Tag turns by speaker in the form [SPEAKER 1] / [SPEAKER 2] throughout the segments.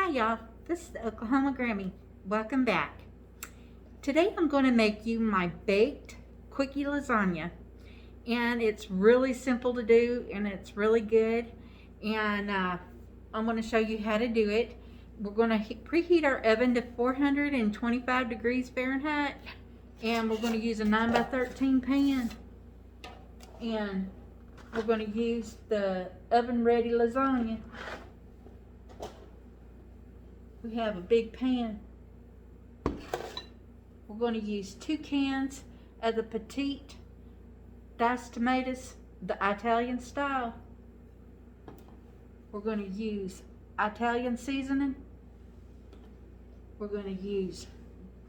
[SPEAKER 1] Hi y'all, this is the Oklahoma Grammy. Welcome back. Today I'm going to make you my baked Quickie lasagna. And it's really simple to do and it's really good. And I'm going to show you how to do it. We're going to preheat our oven to 425 degrees Fahrenheit. And we're going to use a 9x13 pan. And we're going to use the oven ready lasagna. We have a big pan. We're going to use 2 cans of the petite diced tomatoes, the Italian style. We're going to use Italian seasoning. We're going to use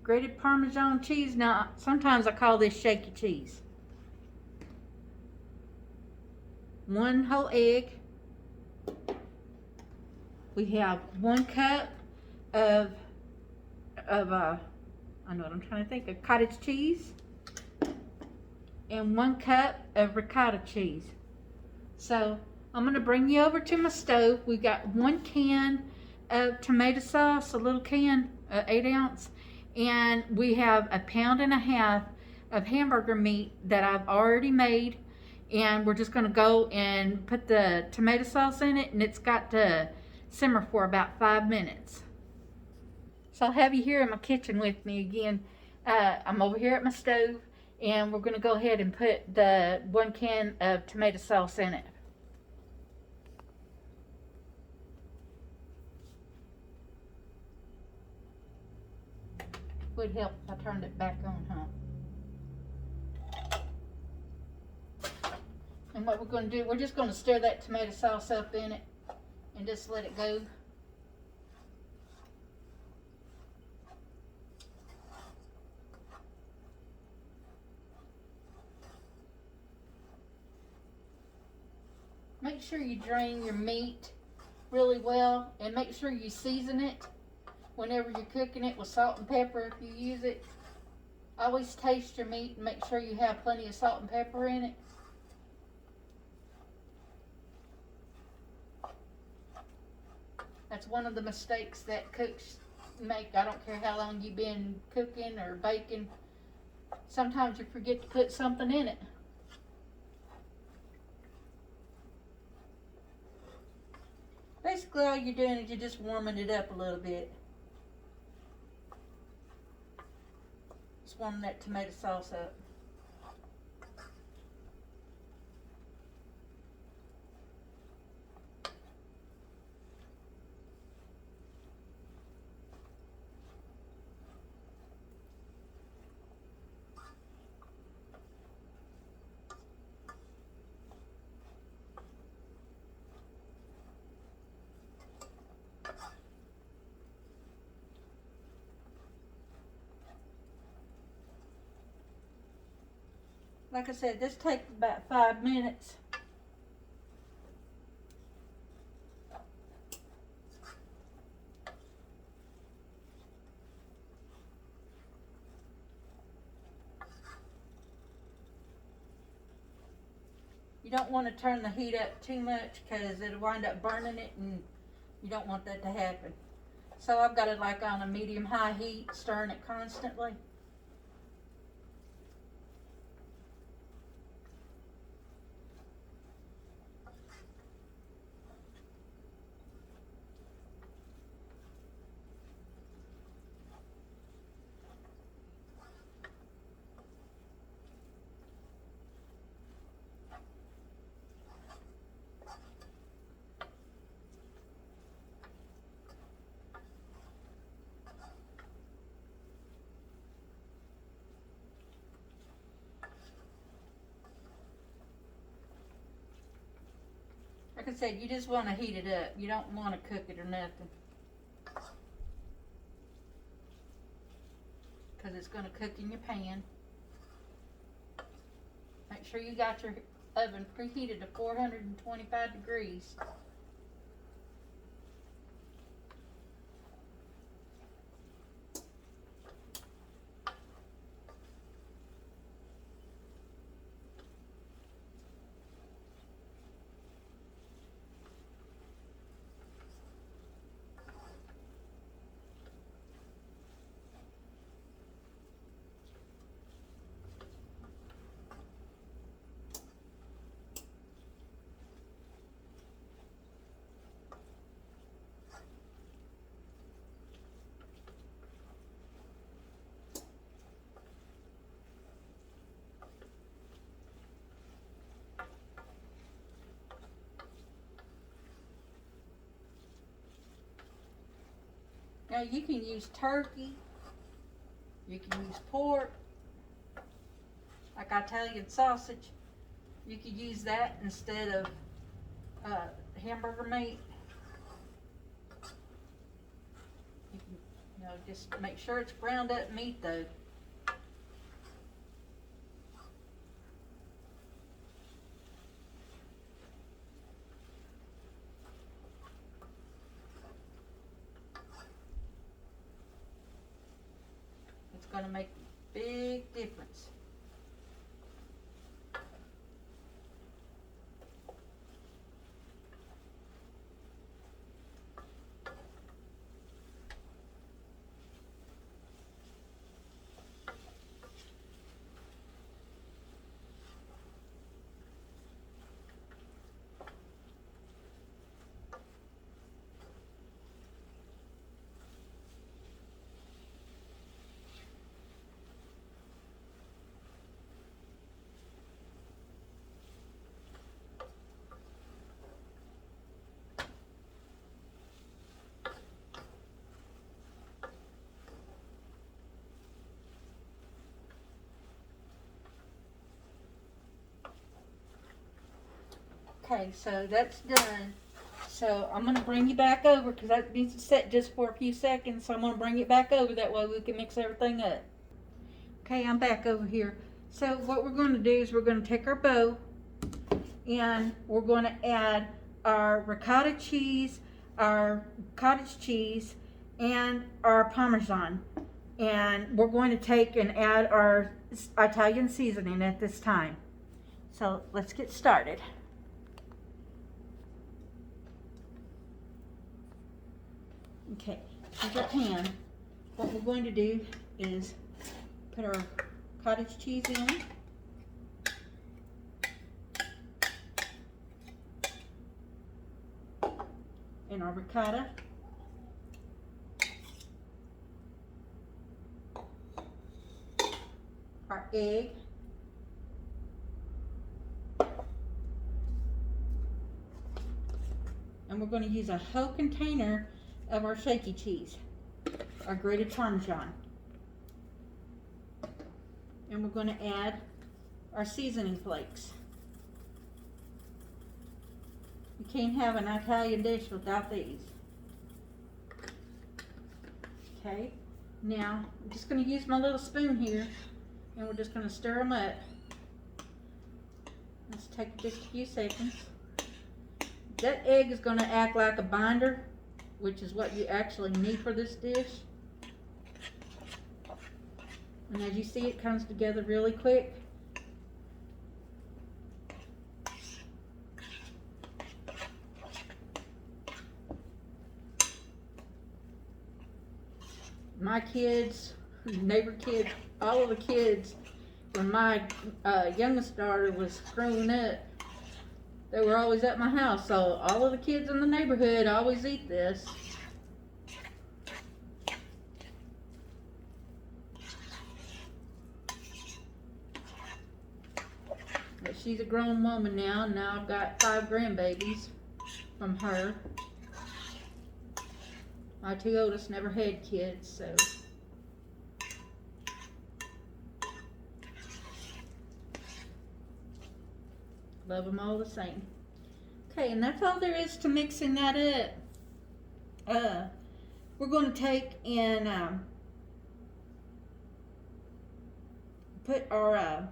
[SPEAKER 1] grated Parmesan cheese. Now, sometimes I call this shaky cheese. 1 whole egg. We have 1 cup of I know what I'm trying to think of, cottage cheese, and 1 cup of ricotta cheese. So I'm going to bring you over to my stove. We've got 1 can of tomato sauce, a little can, 8 ounce, and we have 1.5 pounds of hamburger meat that I've already made, and we're just going to go and put the tomato sauce in it, and it's got to simmer for about 5 minutes. So I'll have you here in my kitchen with me again. I'm over here at my stove, and we're going to go ahead and put the 1 can of tomato sauce in it. Would help if I turned it back on, huh? And what we're going to do, we're just going to stir that tomato sauce up in it and just let it go. Make sure you drain your meat really well, and make sure you season it whenever you're cooking it with salt and pepper if you use it. Always taste your meat and make sure you have plenty of salt and pepper in it. That's one of the mistakes that cooks make. I don't care how long you've been cooking or baking. Sometimes you forget to put something in it. Basically all you're doing is you're just warming it up a little bit. Just warming that tomato sauce up. Like I said, this takes about 5 minutes. You don't want to turn the heat up too much because it'll wind up burning it, and you don't want that to happen. So I've got it like on a medium-high heat, stirring it constantly. Like I said, you just want to heat it up. You don't want to cook it or nothing, because it's going to cook in your pan. Make sure you got your oven preheated to 425 degrees. Now you can use turkey, you can use pork, like Italian sausage. You could use that instead of hamburger meat. You can, just make sure it's ground up meat though. It's going to make a big difference. Okay, so that's done. So I'm going to bring you back over because that needs to set just for a few seconds. So I'm going to bring it back over, that way we can mix everything up. Okay, I'm back over here. So what we're going to do is we're going to take our bowl and we're going to add our ricotta cheese, our cottage cheese, and our Parmesan. And we're going to take and add our Italian seasoning at this time. So let's get started. Okay, here's our pan. What we're going to do is put our cottage cheese in. And our ricotta. Our egg. And we're going to use a whole container of our shaky cheese, our grated Parmesan. And we're going to add our seasoning flakes. You can't have an Italian dish without these. Okay, now I'm just going to use my little spoon here and we're just going to stir them up. Let's take just a few seconds. That egg is going to act like a binder, which is what you actually need for this dish. And as you see, it comes together really quick. My kids, neighbor kids, all of the kids, when my youngest daughter was growing up, they were always at my house, so all of the kids in the neighborhood always eat this. But she's a grown woman now, and now I've got 5 grandbabies from her. My 2 oldest never had kids, so. Love them all the same. Okay, and that's all there is to mixing that up. We're going to take and put our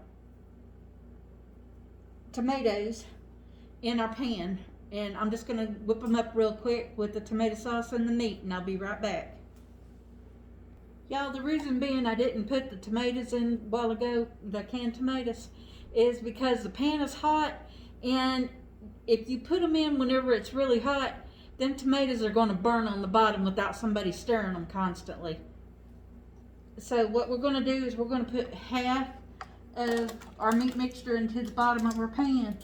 [SPEAKER 1] tomatoes in our pan. And I'm just going to whip them up real quick with the tomato sauce and the meat, and I'll be right back. Y'all, the reason being I didn't put the tomatoes in a while ago, the canned tomatoes, is because the pan is hot, and if you put them in whenever it's really hot, them tomatoes are going to burn on the bottom without somebody stirring them constantly. So what we're going to do is we're going to put half of our meat mixture into the bottom of our pan.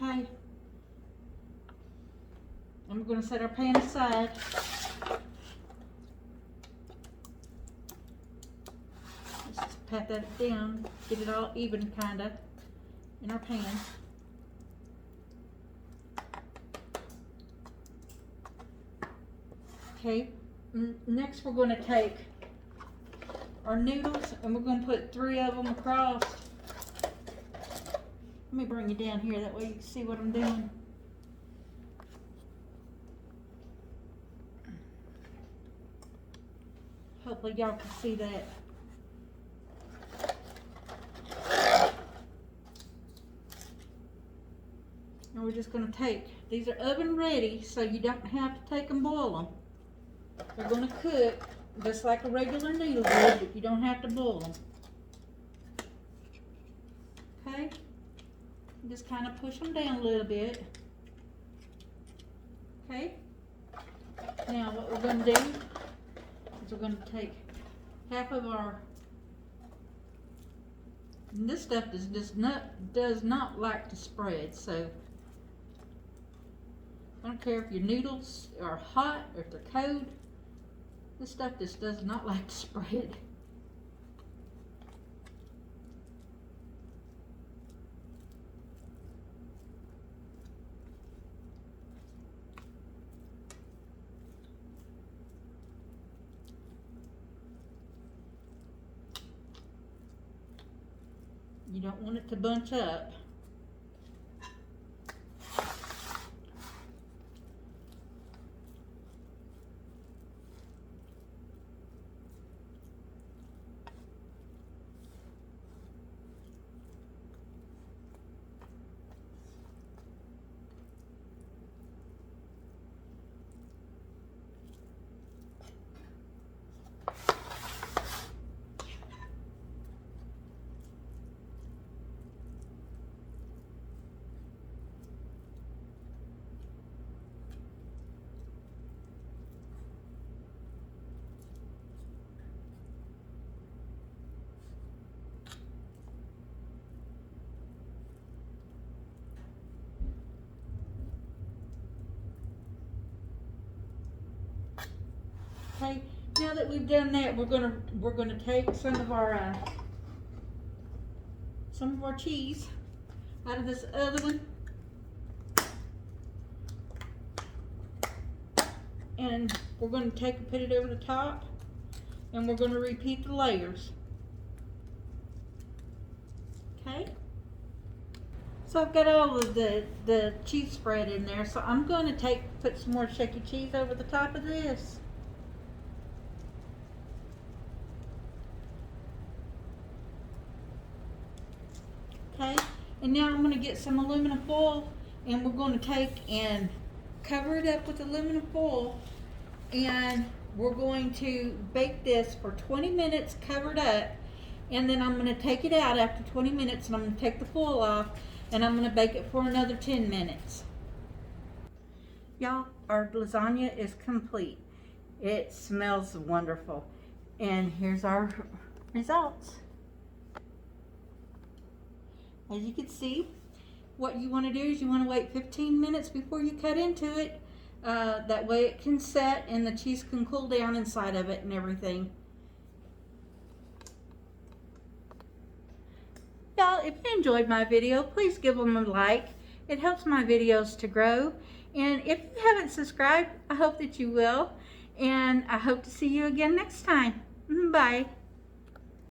[SPEAKER 1] Okay. And we're going to set our pan aside. Let's just pat that down, get it all even kind of in our pan. Okay, next we're going to take our noodles and we're going to put 3 of them across. Let me bring you down here, that way you can see what I'm doing. Hopefully y'all can see that. And we're just going to take, these are oven ready, so you don't have to take and boil them. They're going to cook just like a regular noodle would, but you don't have to boil them. Okay? Just kind of push them down a little bit. Okay? Now what we're going to do is we're going to take half of our, and this stuff does not like to spread, so I don't care if your noodles are hot or if they're cold, this stuff just does not like to spread. You don't want it to bunch up. Okay, now that we've done that, we're gonna take some of our cheese out of this other one, and we're gonna take and put it over the top, and we're gonna repeat the layers. Okay. So I've got all of the cheese spread in there, so I'm going to put some more shaky cheese over the top of this. Okay, and now I'm going to get some aluminum foil, and we're going to take and cover it up with aluminum foil, and we're going to bake this for 20 minutes covered up, and then I'm going to take it out after 20 minutes, and I'm going to take the foil off, and I'm going to bake it for another 10 minutes. Y'all, our lasagna is complete. It smells wonderful. And here's our results. As you can see, what you want to do is you want to wait 15 minutes before you cut into it. That way it can set and the cheese can cool down inside of it and everything. Y'all, if you enjoyed my video, please give them a like. It helps my videos to grow. And if you haven't subscribed, I hope that you will. And I hope to see you again next time. Bye.